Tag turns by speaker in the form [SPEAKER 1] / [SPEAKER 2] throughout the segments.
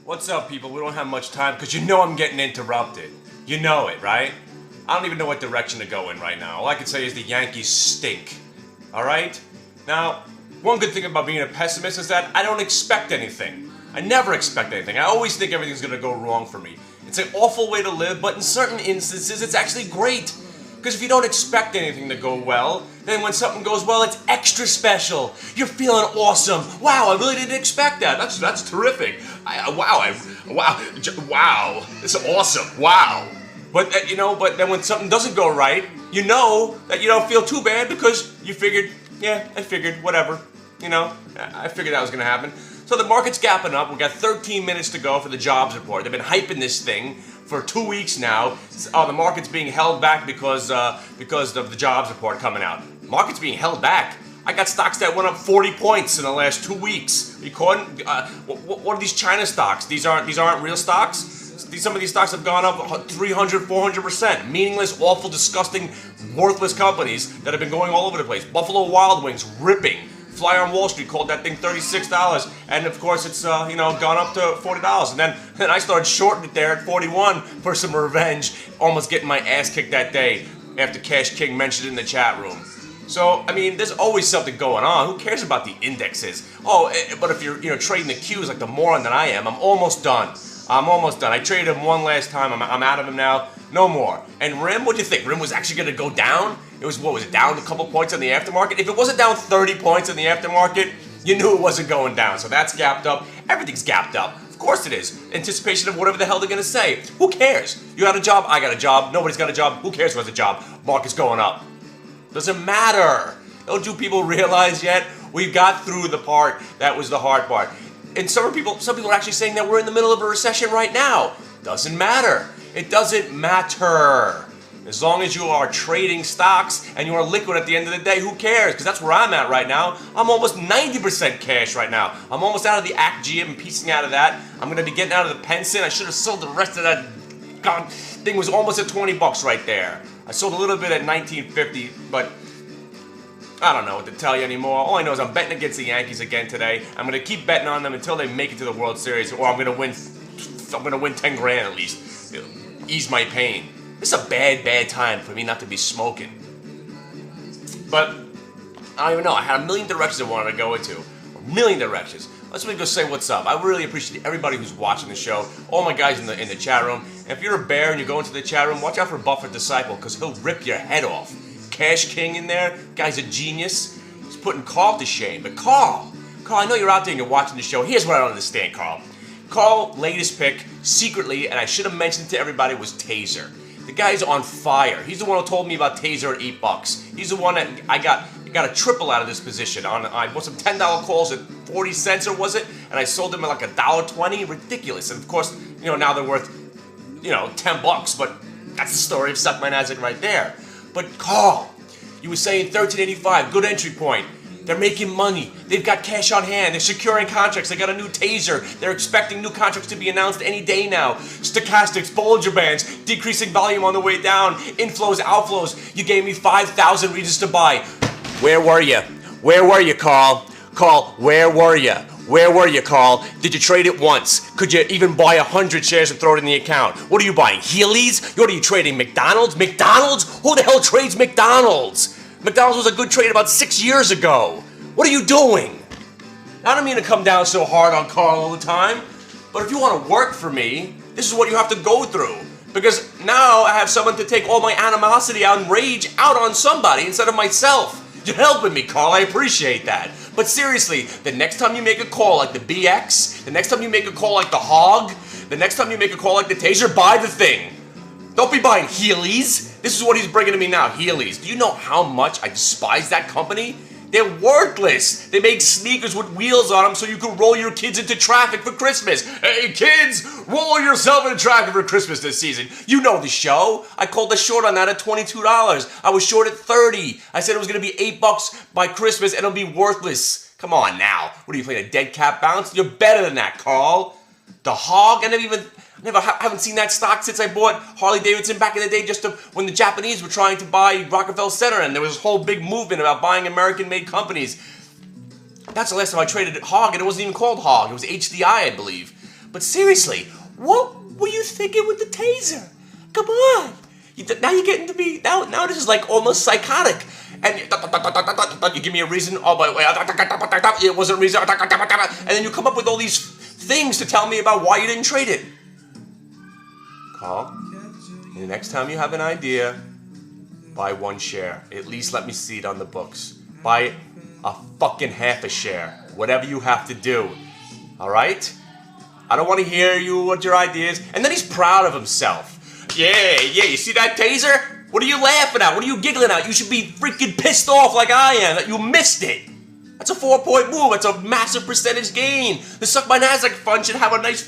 [SPEAKER 1] What's up, people? We don't have much time because you know I'm getting interrupted. You know it, right? I don't even know what direction to go in right now. All I can say is the Yankees stink. Alright? Now, one good thing about being a pessimist is that I don't expect anything. I never expect anything. I always think everything's going to go wrong for me. It's an awful way to live, but in certain instances, it's actually great. Because if you don't expect anything to go well, then when something goes well, it's extra special. You're feeling awesome. Wow, I really didn't expect that. That's terrific. Wow. It's awesome. Wow. But but then when something doesn't go right, you know that you don't feel too bad because you figured, whatever. I figured that was going to happen. So the market's gapping up. We've got 13 minutes to go for the jobs report. They've been hyping this thing for 2 weeks now. The market's being held back because of the jobs report coming out. Market's being held back. I got stocks that went up 40 points in the last 2 weeks. What are these China stocks? These aren't real stocks. Some of these stocks have gone up 300, 400%. Meaningless, awful, disgusting, worthless companies that have been going all over the place. Buffalo Wild Wings ripping. Flyer on Wall Street called that thing $36, and of course it's gone up to $40. And then I started shorting it there at 41 for some revenge, almost getting my ass kicked that day after Cash King mentioned it in the chat room. So I mean, there's always something going on. Who cares about the indexes? But if you're trading the Qs like the moron that I am, I'm almost done. I traded him one last time. I'm out of him now. No more. And RIM, what do you think? RIM was actually going to go down? It was, down a couple points in the aftermarket? If it wasn't down 30 points in the aftermarket, you knew it wasn't going down. So that's gapped up. Everything's gapped up. Of course it is. Anticipation of whatever the hell they're going to say. Who cares? You got a job, I got a job, nobody's got a job. Who cares who has a job? Market's going up. Doesn't matter. Don't you people realize yet? We got through the part that was the hard part. And some people are actually saying that we're in the middle of a recession right now. Doesn't matter. It doesn't matter. As long as you are trading stocks and you are liquid at the end of the day, who cares? Because that's where I'm at right now. I'm almost 90% cash right now. I'm almost out of the ACGM and piecing out of that. I'm going to be getting out of the Penson. I should have sold the rest of that. God, thing was almost at 20 bucks right there. I sold a little bit at 19.50, but I don't know what to tell you anymore. All I know is I'm betting against the Yankees again today. I'm going to keep betting on them until they make it to the World Series, or I'm going to win 10 grand at least. It'll ease my pain. This is a bad time for me not to be smoking. But I don't even know. I had a million directions I wanted to go into. A million directions. Let's go say what's up. I really appreciate everybody who's watching the show. All my guys in the chat room. And if you're a bear and you go into the chat room, watch out for Buffett Disciple because he'll rip your head off. Cash King in there. Guy's a genius. He's putting Carl to shame. But Carl, I know you're out there and you're watching the show. Here's what I don't understand, Carl. Carl, latest pick, secretly, and I should have mentioned to everybody, was Taser. The guy's on fire. He's the one who told me about Taser at $8. He's the one that I got a triple out of this position. I bought some $10 calls at 40 cents, or was it? And I sold them at like $1.20. Ridiculous. And of course, now they're worth, $10. But that's the story of Suck My Nasdaq right there. But Carl, you were saying 1385, good entry point. They're making money. They've got cash on hand. They're securing contracts. They got a new Taser. They're expecting new contracts to be announced any day now. Stochastics, Bollinger Bands, decreasing volume on the way down. Inflows, outflows. You gave me 5,000 reasons to buy. Where were you? Where were you, Carl? Carl, where were you? Where were you, Carl? Did you trade it once? Could you even buy 100 shares and throw it in the account? What are you buying, Heelys? What are you trading, McDonald's? McDonald's? Who the hell trades McDonald's? McDonald's was a good trade about 6 years ago. What are you doing? I don't mean to come down so hard on Carl all the time, but if you want to work for me, this is what you have to go through. Because now I have someone to take all my animosity out and rage out on somebody instead of myself. You're helping me, Carl. I appreciate that. But seriously, the next time you make a call like the BX, the next time you make a call like the Hog, the next time you make a call like the Taser, buy the thing. Don't be buying Heelys. This is what he's bringing to me now, Heelys. Do you know how much I despise that company? They're worthless. They make sneakers with wheels on them so you can roll your kids into traffic for Christmas. Hey, kids, roll yourself into traffic for Christmas this season. You know the show. I called the short on that at $22. I was short at $30. I said it was going to be $8 by Christmas and it'll be worthless. Come on now. What are you playing, a dead cat bounce? You're better than that, Carl. The Hog, I haven't seen that stock since I bought Harley Davidson back in the day, when the Japanese were trying to buy Rockefeller Center, and there was this whole big movement about buying American-made companies. That's the last time I traded Hog, and it wasn't even called Hog. It was HDI, I believe. But seriously, what were you thinking with the taser? Come on. Now you're getting to be, now this is like almost psychotic. And you give me a reason, oh, by the way, it wasn't a reason, and then you come up with all these things to tell me about why you didn't trade it. Carl, the next time you have an idea, buy one share. At least let me see it on the books. Buy a fucking half a share. Whatever you have to do. Alright? I don't want to hear you what your idea is. And then he's proud of himself. Yeah, you see that taser? What are you laughing at? What are you giggling at? You should be freaking pissed off like I am that you missed it. That's a 4-point move. That's a massive percentage gain. The Suck My Nasdaq fund should have a nice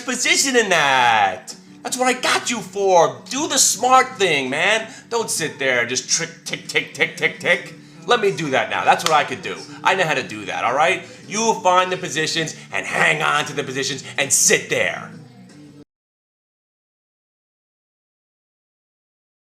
[SPEAKER 1] position in that. That's what I got you for. Do the smart thing, man. Don't sit there and just tick. Let me do that now. That's what I could do. I know how to do that, all right? You find the positions and hang on to the positions and sit there.